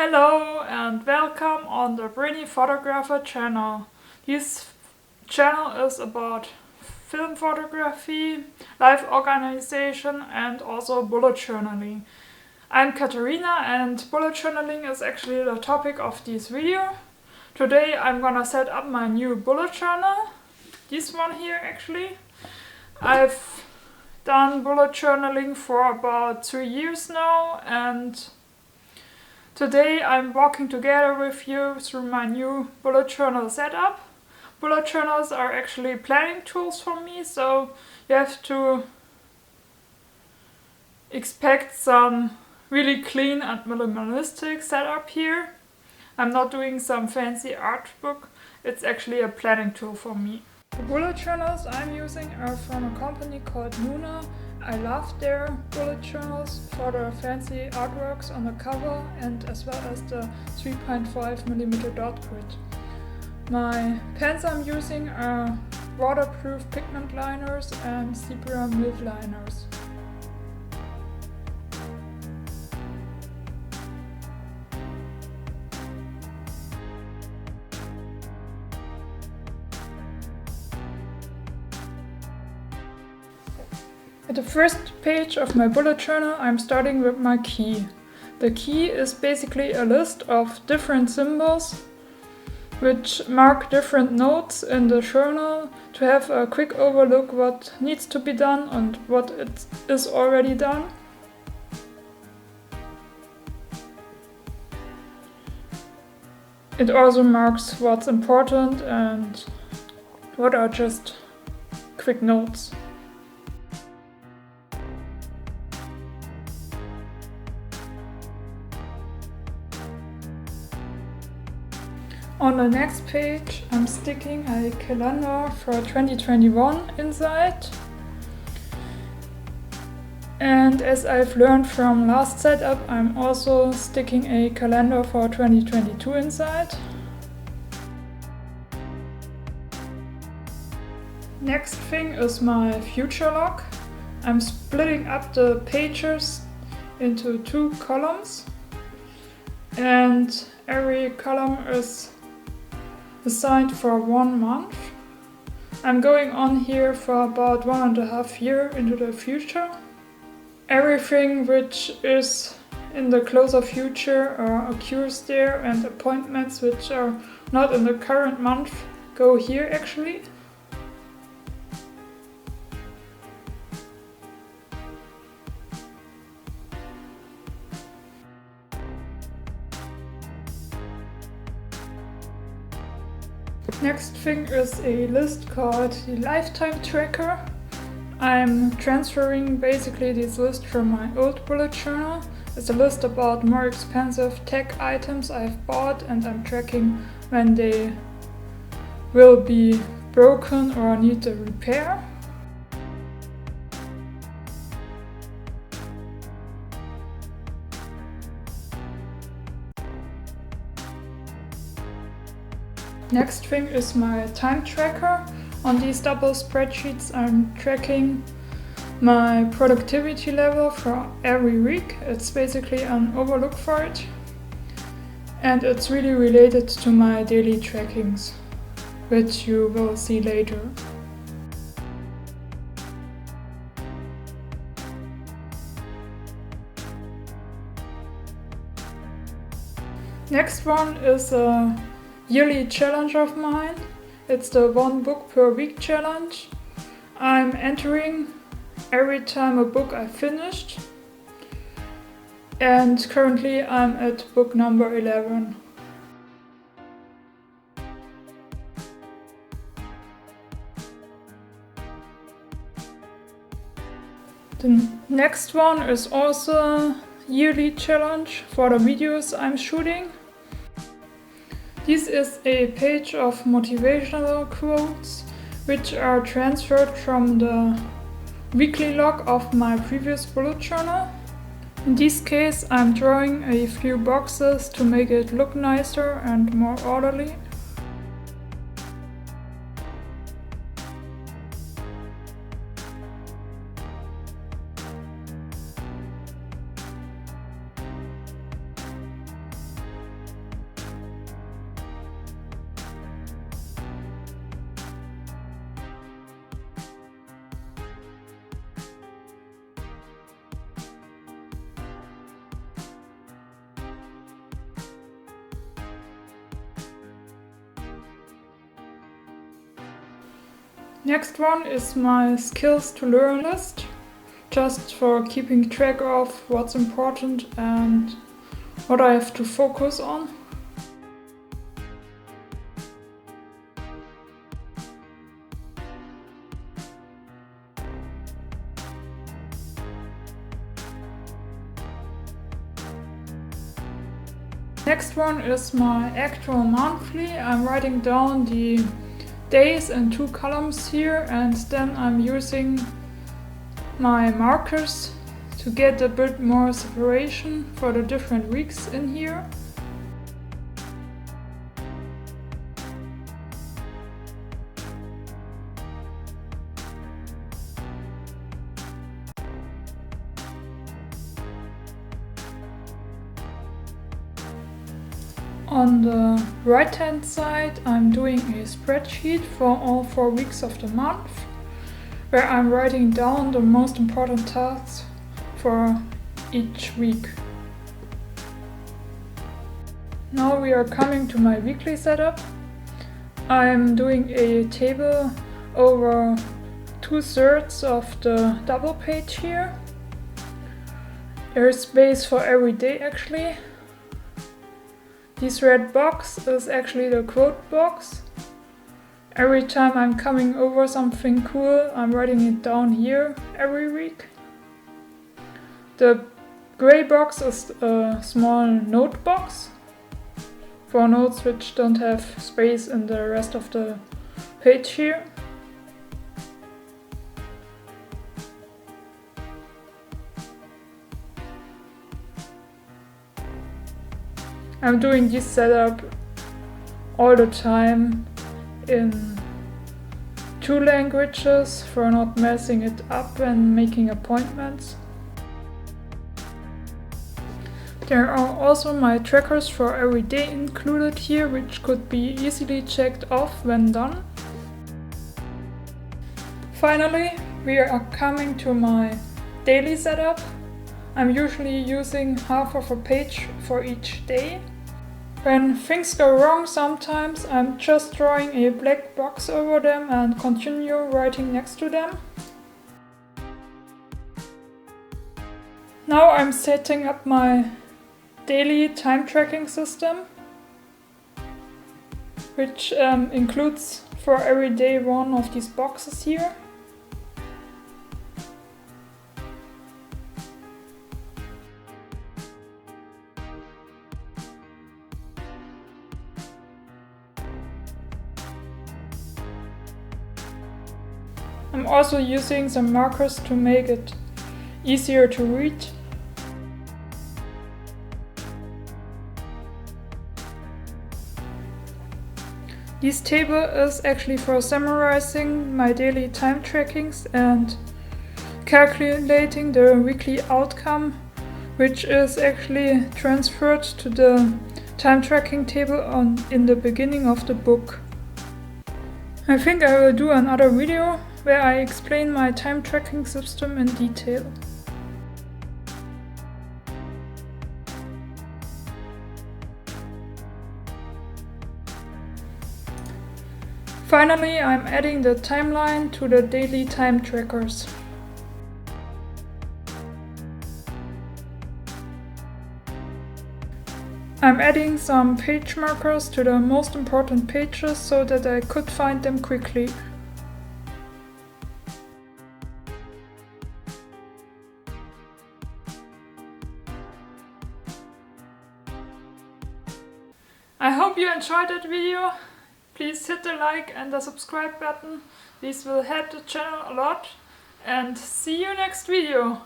Hello and welcome on the Brainy Photographer channel. This channel is about film photography, life organization and also bullet journaling. I'm Katharina and bullet journaling is actually the topic of this video. Today I'm gonna set up my new bullet journal. This one here actually. I've done bullet journaling for about 3 years now, and today I'm walking together with you through my new bullet journal setup. Bullet journals are actually planning tools for me, so you have to expect some really clean and minimalistic setup here. I'm not doing some fancy art book, it's actually a planning tool for me. The bullet journals I'm using are from a company called Nuna. I love their bullet journals for the fancy artworks on the cover and as well as the 3.5mm dot grid. My pens I'm using are waterproof pigment liners and zebra milk liners. At the first page of my bullet journal, I'm starting with my key. The key is basically a list of different symbols which mark different notes in the journal to have a quick overlook what needs to be done and what it is already done. It also marks what's important and what are just quick notes. On the next page, I'm sticking a calendar for 2021 inside. And as I've learned from last setup, I'm also sticking a calendar for 2022 inside. Next thing is my future log. I'm splitting up the pages into 2 columns, and every column is assigned for 1 month. I'm going on here for about 1.5 years into the future. Everything which is in the closer future occurs there, and appointments which are not in the current month go here actually. Next thing is a list called the lifetime tracker. I'm transferring basically this list from my old bullet journal. It's a list about more expensive tech items I've bought, and I'm tracking when they will be broken or need a repair. Next thing is my time tracker. On these double spreadsheets I'm tracking my productivity level for every week. It's basically an overlook for it. And it's really related to my daily trackings, which you will see later. Next one is a yearly challenge of mine. It's the 1 book per week challenge. I'm entering every time a book I finished, and currently I'm at book number 11. The next one is also a yearly challenge for the videos I'm shooting. This is a page of motivational quotes which are transferred from the weekly log of my previous bullet journal. In this case, I'm drawing a few boxes to make it look nicer and more orderly. Next one is my skills to learn list, just for keeping track of what's important and what I have to focus on. Next one is my actual monthly. I'm writing down the days in 2 columns here, and then I'm using my markers to get a bit more separation for the different weeks in here. On the right hand side, I'm doing a spreadsheet for all 4 weeks of the month, where I'm writing down the most important tasks for each week. Now we are coming to my weekly setup. I'm doing a table over 2/3 of the double page here. There's space for every day actually. This red box is actually the quote box. Every time I'm coming over something cool, I'm writing it down here every week. The gray box is a small note box for notes which don't have space in the rest of the page here. I'm doing this setup all the time in 2 languages for not messing it up when making appointments. There are also my trackers for every day included here, which could be easily checked off when done. Finally, we are coming to my daily setup. I'm usually using half of a page for each day. When things go wrong sometimes, I'm just drawing a black box over them and continue writing next to them. Now I'm setting up my daily time tracking system, which includes for every day one of these boxes here. I'm also using some markers to make it easier to read. This table is actually for summarizing my daily time trackings and calculating the weekly outcome, which is actually transferred to the time tracking table in the beginning of the book. I think I will do another video where I explain my time tracking system in detail. Finally, I'm adding the timeline to the daily time trackers. I'm adding some page markers to the most important pages so that I could find them quickly. I hope you enjoyed that video. Please hit the like and the subscribe button. This will help the channel a lot. And see you next video.